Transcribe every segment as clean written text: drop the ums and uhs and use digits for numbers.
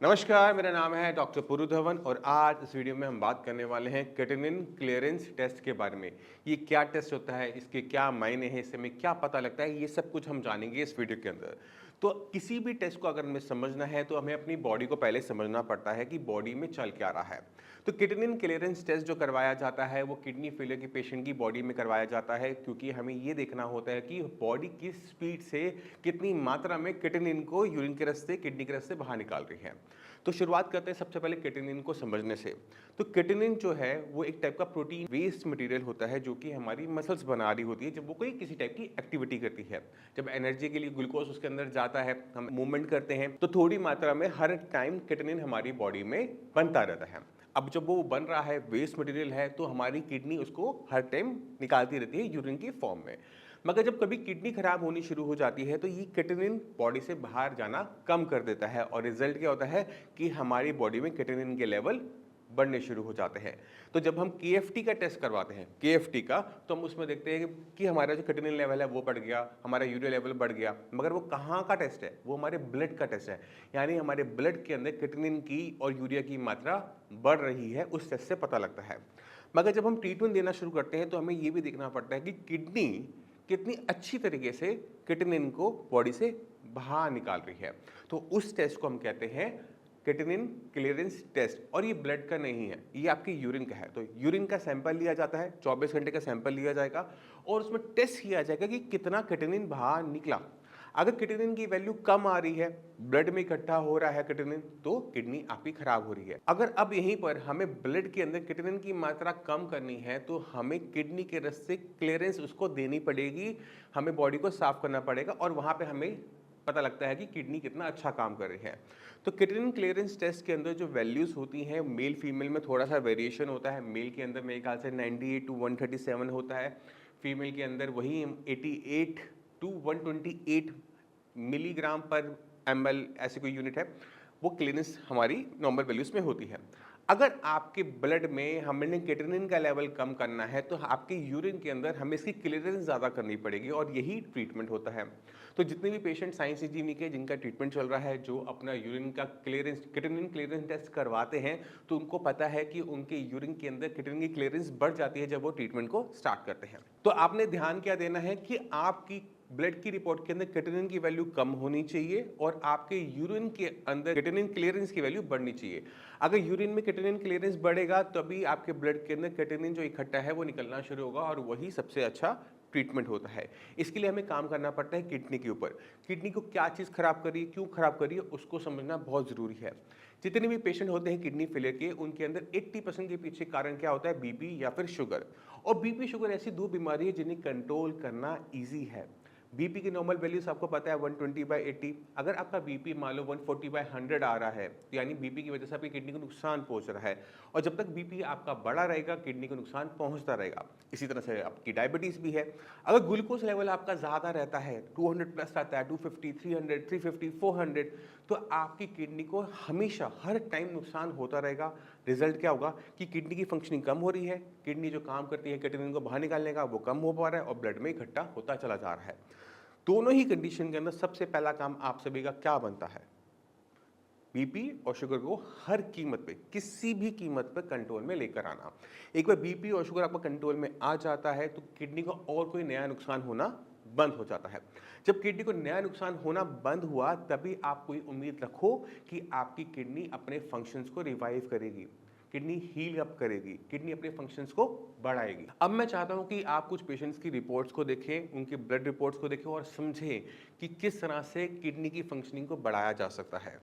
नमस्कार, मेरा नाम है डॉक्टर पुरु धवन और आज इस वीडियो में हम बात करने वाले हैं क्रेटिनिन क्लीयरेंस टेस्ट के बारे में। ये क्या टेस्ट होता है, इसके क्या मायने हैं, इससे हमें क्या पता लगता है, ये सब कुछ हम जानेंगे इस वीडियो के अंदर। तो किसी भी टेस्ट को अगर हमें समझना है तो हमें अपनी बॉडी को पहले समझना पड़ता है कि बॉडी में चल क्या रहा है। तो क्रेटिनिन क्लीयरेंस टेस्ट जो करवाया जाता है वो किडनी फेलियर की पेशेंट की बॉडी में करवाया जाता है, क्योंकि हमें ये देखना होता है कि बॉडी किस स्पीड से कितनी मात्रा में क्रेटिनिन को यूरिन के रास्ते किडनी के रास्ते बाहर निकाल रही है। तो शुरुआत करते हैं सबसे पहले क्रेटिनिन को समझने से। तो क्रेटिनिन जो है वो एक टाइप का प्रोटीन वेस्ट मटेरियल होता है जो कि हमारी मसल्स बना रही होती है जब वो कोई किसी टाइप की एक्टिविटी करती है। जब एनर्जी के लिए ग्लूकोज उसके अंदर जाता है, हम मूवमेंट करते हैं, तो थोड़ी मात्रा में हर टाइम क्रेटिनिन हमारी बॉडी में बनता रहता है। अब जब वो बन रहा है, वेस्ट मटेरियल है, तो हमारी किडनी उसको हर टाइम निकालती रहती है यूरिन की फॉर्म में। मगर जब कभी किडनी खराब होनी शुरू हो जाती है तो ये क्रेटिनिन बॉडी से बाहर जाना कम कर देता है और रिजल्ट क्या होता है कि हमारी बॉडी में क्रेटिनिन के लेवल बढ़ने शुरू हो जाते हैं। तो जब हम केएफटी का टेस्ट करवाते हैं, केएफटी का, तो हम उसमें देखते हैं कि हमारा जो क्रेटिनिन लेवल है वो बढ़ गया, हमारा यूरिया लेवल बढ़ गया। मगर वो कहाँ का टेस्ट है? वो हमारे ब्लड का टेस्ट है, यानी हमारे ब्लड के अंदर क्रेटिनिन की और यूरिया की मात्रा बढ़ रही है, उस टेस्ट से पता लगता है। मगर जब हम ट्रीटमेंट देना शुरू करते हैं तो हमें ये भी देखना पड़ता है कि किडनी कितनी अच्छी तरीके से क्रेटिनिन को बॉडी से बाहर निकाल रही है। तो उस टेस्ट को हम कहते हैं क्रेटिनिन क्लीयरेंस टेस्ट। और ये ब्लड का नहीं है, ये आपके यूरिन का है। तो यूरिन का सैंपल लिया जाता है, 24 घंटे का सैंपल लिया जाएगा और उसमें टेस्ट किया जाएगा कि कितना क्रेटिनिन बाहर निकला। अगर क्रेटिनिन की वैल्यू कम आ रही है, ब्लड में इकट्ठा हो रहा है क्रेटिनिन, तो किडनी आपकी खराब हो रही है। अगर अब यहीं पर हमें ब्लड के अंदर क्रेटिनिन की मात्रा कम करनी है तो हमें किडनी के रस्ते क्लीयरेंस उसको देनी पड़ेगी, हमें बॉडी को साफ करना पड़ेगा और वहां पे हमें पता लगता है कि किडनी कितना अच्छा काम कर रही है। तो क्रेटिनिन क्लीयरेंस टेस्ट के अंदर जो वैल्यूज होती हैं, मेल फीमेल में थोड़ा सा वेरिएशन होता है। मेल के अंदर मेरे ख्याल से 98 टू 137 होता है, फीमेल के अंदर वही 88 टू 128 मिलीग्राम पर ml ऐसी कोई यूनिट है, वो क्लीयरेंस हमारी नॉर्मल वैल्यूज में होती है। अगर आपके ब्लड में हमने क्रेटिनिन का लेवल कम करना है तो आपके यूरिन के अंदर हमें इसकी क्लीयरेंस ज़्यादा करनी पड़ेगी और यही ट्रीटमेंट होता है। तो जितने भी पेशेंट साइंस इंजीनियरिंग के जिनका ट्रीटमेंट चल रहा है, जो अपना यूरिन का क्लीयरेंस क्रेटिनिन क्लीयरेंस टेस्ट करवाते हैं, तो उनको पता है कि उनके यूरिन के अंदर क्रेटिनिन की क्लीयरेंस बढ़ जाती है जब वो ट्रीटमेंट को स्टार्ट करते हैं। तो आपने ध्यान क्या देना है कि आपकी ब्लड की रिपोर्ट के अंदर क्रेटिनिन की वैल्यू कम होनी चाहिए और आपके यूरिन के अंदर क्रेटिनिन क्लीयरेंस की वैल्यू बढ़नी चाहिए। अगर यूरिन में क्रेटिनिन क्लीयरेंस बढ़ेगा तभी आपके ब्लड के अंदर क्रेटिनिन जो इकट्ठा है वो निकलना शुरू होगा और वही सबसे अच्छा ट्रीटमेंट होता है। इसके लिए हमें काम करना पड़ता है किडनी के ऊपर। किडनी को क्या चीज़ खराब कर रही है, क्यों खराब कर रही है, उसको समझना बहुत ज़रूरी है। जितने भी पेशेंट होते हैं किडनी फेलियर के, उनके अंदर 80% के पीछे कारण क्या होता है? बीपी या फिर शुगर। और बीपी शुगर ऐसी दो बीमारी है जिन्हें कंट्रोल करना ईजी है। बीपी की नॉर्मल वैल्यूज आपको पता है 120/80। अगर आपका बीपी मान लो 140/100 आ रहा है, तो यानी बीपी की वजह से आपकी किडनी को नुकसान पहुंच रहा है। और जब तक बीपी आपका बढ़ा रहेगा, किडनी को नुकसान पहुंचता रहेगा। इसी तरह से आपकी डायबिटीज भी है। अगर ग्लूकोज लेवल आपका ज़्यादा रहता है, 200 प्लस आता है, 250, 300, 350, 400, तो आपकी किडनी को हमेशा हर टाइम नुकसान होता रहेगा। रिजल्ट क्या होगा कि किडनी की फंक्शनिंग कम हो रही है, किडनी जो काम करती है क्रेटिनिन को बाहर निकालने का वो कम हो पा रहा है और ब्लड में इकट्ठा होता चला जा रहा है। दोनों ही कंडीशन के अंदर सबसे पहला काम आप सभी का क्या बनता है? बीपी और शुगर को हर कीमत पे, किसी भी कीमत पे कंट्रोल में लेकर आना। एक बार बीपी और शुगर आपका कंट्रोल में आ जाता है तो किडनी को और कोई नया नुकसान होना बंद हो जाता है। जब किडनी को नया नुकसान होना बंद हुआ तभी आप कोई उम्मीद रखो कि आपकी किडनी अपने फंक्शंस को रिवाइव करेगी, किडनी हील अप करेगी, किडनी अपने फंक्शंस को बढ़ाएगी। अब मैं चाहता हूं कि आप कुछ पेशेंट्स की रिपोर्ट्स को देखें, उनकी ब्लड रिपोर्ट्स को देखें और समझें कि किस तरह से किडनी की फंक्शनिंग को बढ़ाया जा सकता है।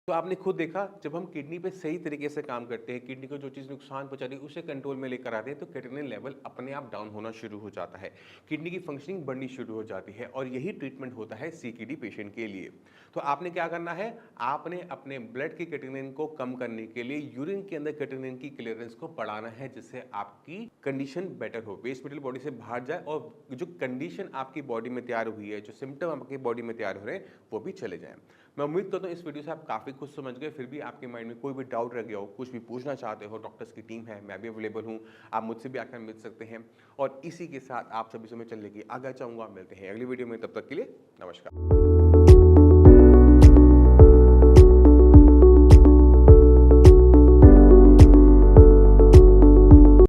तो आपने खुद देखा, जब हम किडनी पे सही तरीके से काम करते हैं, किडनी को जो चीज़ नुकसान पहुंचा रही है उसे कंट्रोल में लेकर आते हैं, तो क्रेटिनिन लेवल अपने आप डाउन होना शुरू हो जाता है, किडनी की फंक्शनिंग बढ़नी शुरू हो जाती है और यही ट्रीटमेंट होता है सीकेडी पेशेंट के लिए। तो आपने क्या करना है? आपने अपने ब्लड की क्रेटिनिन को कम करने के लिए यूरिन के अंदर क्रेटिनिन की क्लियरेंस को बढ़ाना है, जिससे आपकी कंडीशन बेटर हो, वेस्ट मटेरियल बॉडी से बाहर जाए और जो कंडीशन आपकी बॉडी में तैयार हुई है, जो सिम्टम आपकी बॉडी में तैयार हो रहे हैं, वो भी चले जाएं। मैं उम्मीद करता हूँ इस वीडियो से आप काफ़ी कुछ समझ गए। फिर भी आपके माइंड में कोई भी डाउट रह गया हो, कुछ भी पूछना चाहते हो, डॉक्टर्स की टीम है, मैं भी अवेलेबल हूँ, आप मुझसे भी आकर मिल सकते हैं। और इसी के साथ आप सभी से मैं चलने की आज्ञा चाहूँगा। मिलते हैं अगली वीडियो में, तब तक के लिए नमस्कार।